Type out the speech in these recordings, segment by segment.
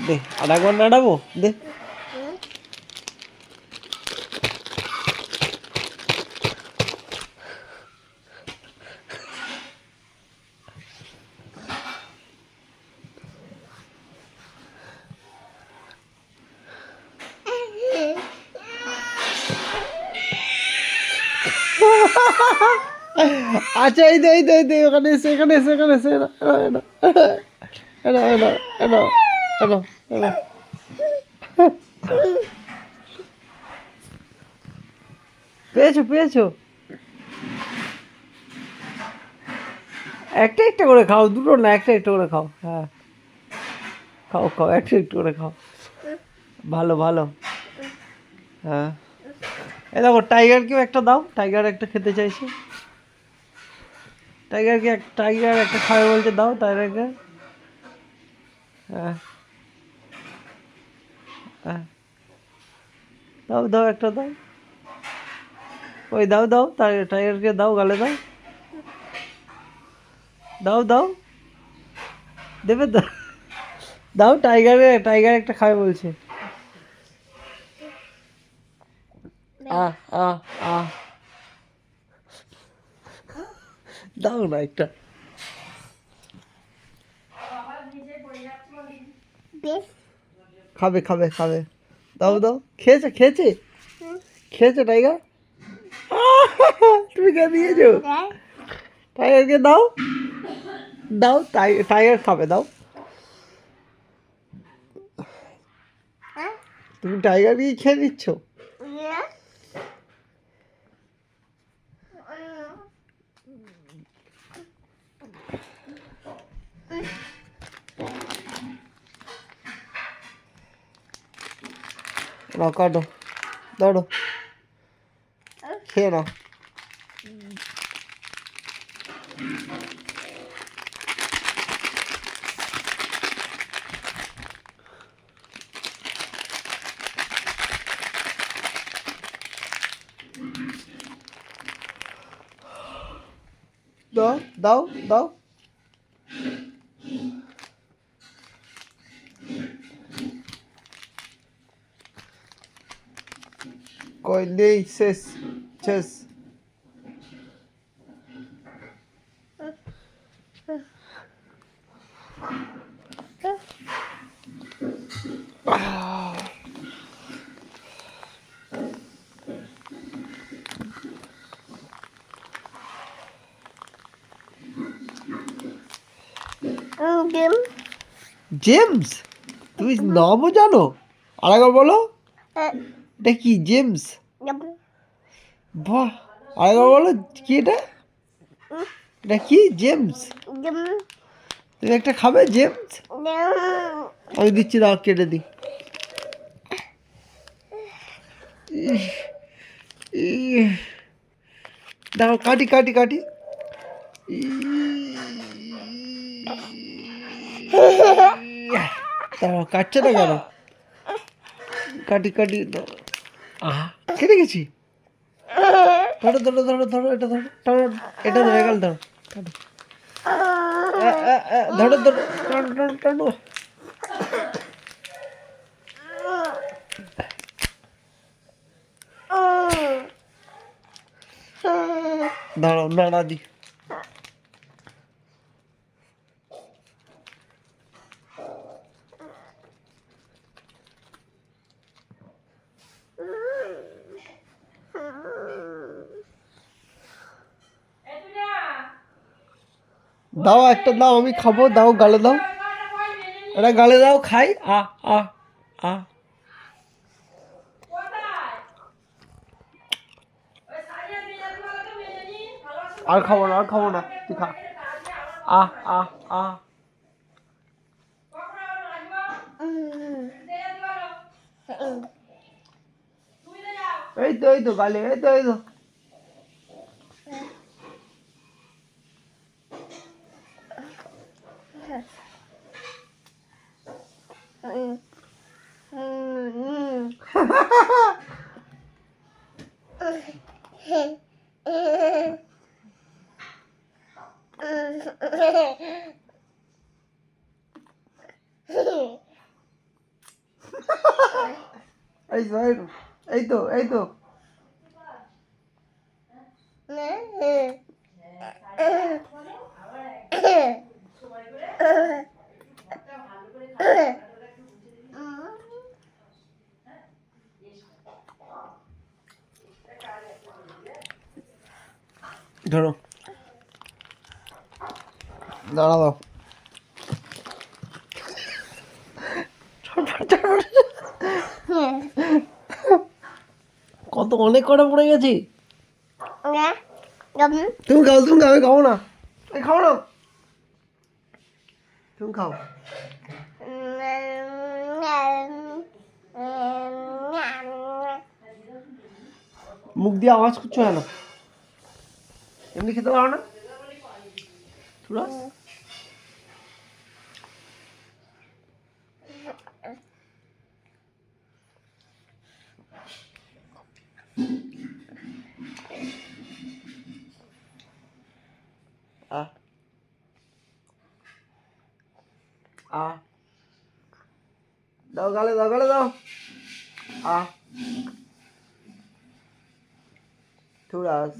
দে আর একবার নাড়াবো দে। আচ্ছা এই দে ওখানে এসে এখানে এসে পেয়েছো একটা করে খাও, দুটো না, একটা করে খাও। হ্যাঁ খাও একটা করে খাও, ভালো। হ্যাঁ এই দেখো টাইগারকেও একটা দাও, টাইগার একটা খেতে চাইছে। টাইগার একটা খাবে বলছে, দাও টাইগারকে। হ্যাঁ দাও একটা দাও, ওই দাও টাইগারকে দাও, গালে দাও দেবে তো, দাও টাইগার একটা খাবে বলছে। দাও না একটা, খাবে দাও খেয়েছে টাইগার। তুমি কে দিয়েছো টাইগারকে? দাও টাইগার খাবে, দাও। তুমি টাইগারকেই খেয়ে দিচ্ছ। নাও কাটো, ধরো খেয়ে নাও। দাও কই নেই, শেষ। জেমস, তুমি নামও জানো? আরেকবার বলো, এটা কি? জেমস, বাহ। আরেকবার বলো কি এটা কি? জেমস, তুমি একটা খাবে জেমস? আমি দিচ্ছি, দাও কেটে দিই। দাও কাটি দাও, কাটছে না কেন? কাটি কেটে গেছি। ধরো এটা ধরো এগাল ধরো, টানো। দাঁড়াও নাড়া দি। দাও একটা দাও, আমি খাবো, দাও গালে দাও, এটা গালে দাও, খাই। আর খাবো না, আর খাবো না, তুই খা। আহ আহ আহ এই তো গালে, এই তো এই তো ধরো, দাঁড়াও। কত অনেক কটা পড়ে গেছি। তুমি খাও, আমি খাবো না, খাও না, তুমি খাও। মুখ দিয়ে আওয়াজ করছো কেন? এমনি খেতে পারো না? আহ আহ দাও গালে, দাও আহ থুরাস।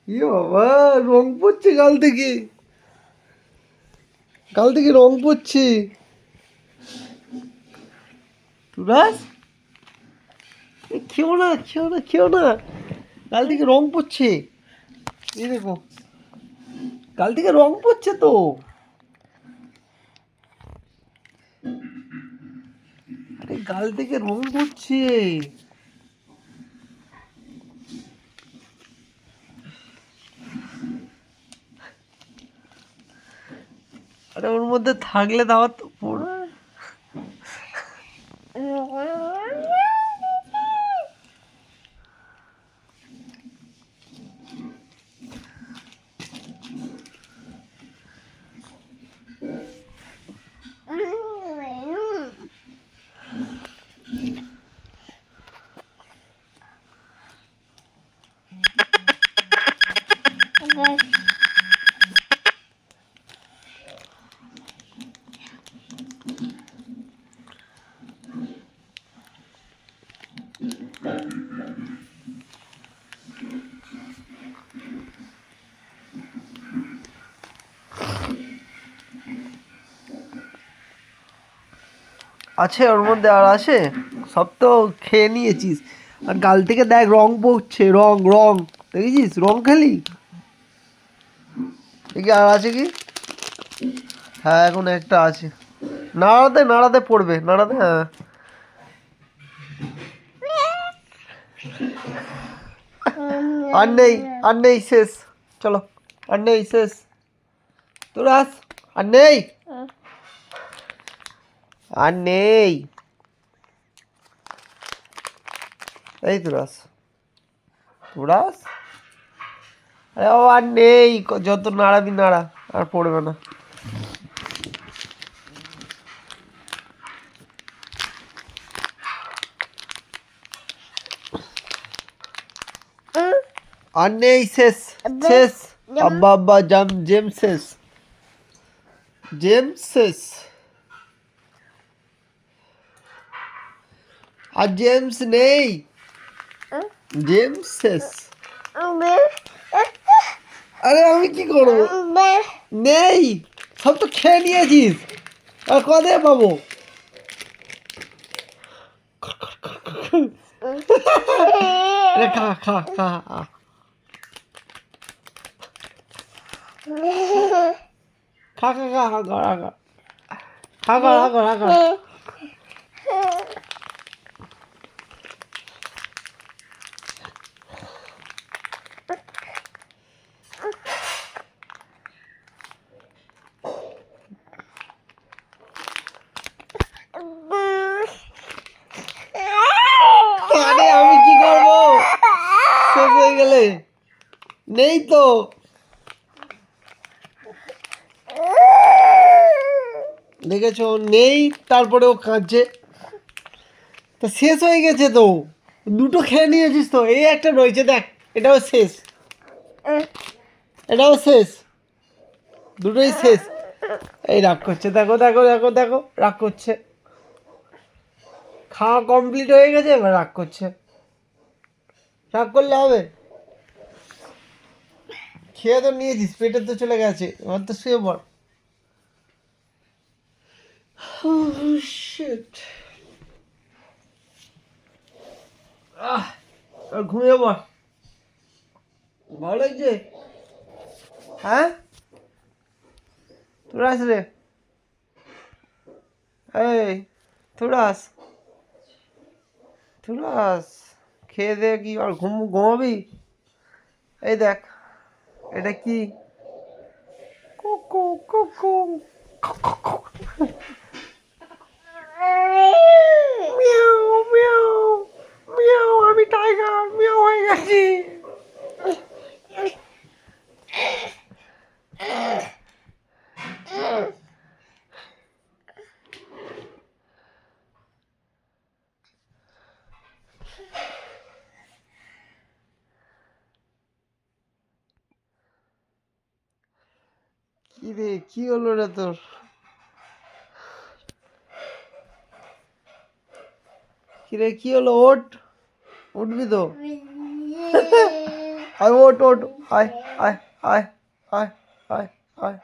ইয়ে বাবা, রং পড়ছে গাল থেকে, রং পড়ছে। থুরাস, খেও না, গাল থেকে রং পড়ছে। এই দেখো, গাল থেকে রং পড়ছে তো। আরে গাল থেকে রং পড়ছে। আরে ওর মধ্যে থাকলে দাও তো পড়া। আছে ওর মধ্যে, আর আছে, সব তো খেয়ে নিয়েছিস। আর গাল থেকে দেখ রং পড়ছে, রং দেখেছিস, রং খেলি। দেখি আর আছে কি? হ্যাঁ, এখন একটা আছে। নাড়াতে পড়বে, হ্যাঁ। আর নেই, শেষ। চলো, আর নেই, শেষ। তোরা আস, আর নেই, এই তোরাস, আরে ও আর নেই, যত নাড়াবি নাড়া, আর পড়বে না। আর নেই, শেষ। আব্বা জেমস শেষ। আর জেমস নেই, জেমস শেষ। আরে আমি কি করবো, নেই, সব তো খেয়ে নিয়েছিস, আর কদে পাবো? খা খা খা খা খা খা খা খা। গেলে? নেই তো। দেখেছো নেই, তারপরে ও কাঁদছে। তো শেষ হয়ে গেছে তো, দুটো খেয়ে নিয়েছিস তো, এই একটা রয়েছে দেখ, এটাও শেষ, এটাও শেষ, দুটোই শেষ। এই রাগ করছে, দেখো দেখো দেখো দেখো, রাগ করছে। খাওয়া কমপ্লিট হয়ে গেছে, এবার রাগ করছে। রাগ করলে হবে? খেয়ে তো নিয়েছিস, পেটে তো চলে গেছে, এবার তো শুয়ে পড়। Oh, shit. আর ঘুমিয়ে পড়। ভালো লাগছে? হ্যাঁ, তোরা আস রে। এই তোরা আস, তোরা আস। খেয়ে দে কি আর ঘুমাবি? এই দেখ, এটা কি? কুকু কুকু। মিয়াও মিয়াও মিয়াও, আমি টাইগার মিয়াও হয়ে গেছি। কি রে, কি হলো রে তোর? কি রে, কি হলো? ওঠ, উঠবি তো? আয় ওঠ ওঠ, আয় আয় আয় আয় আয় আয়।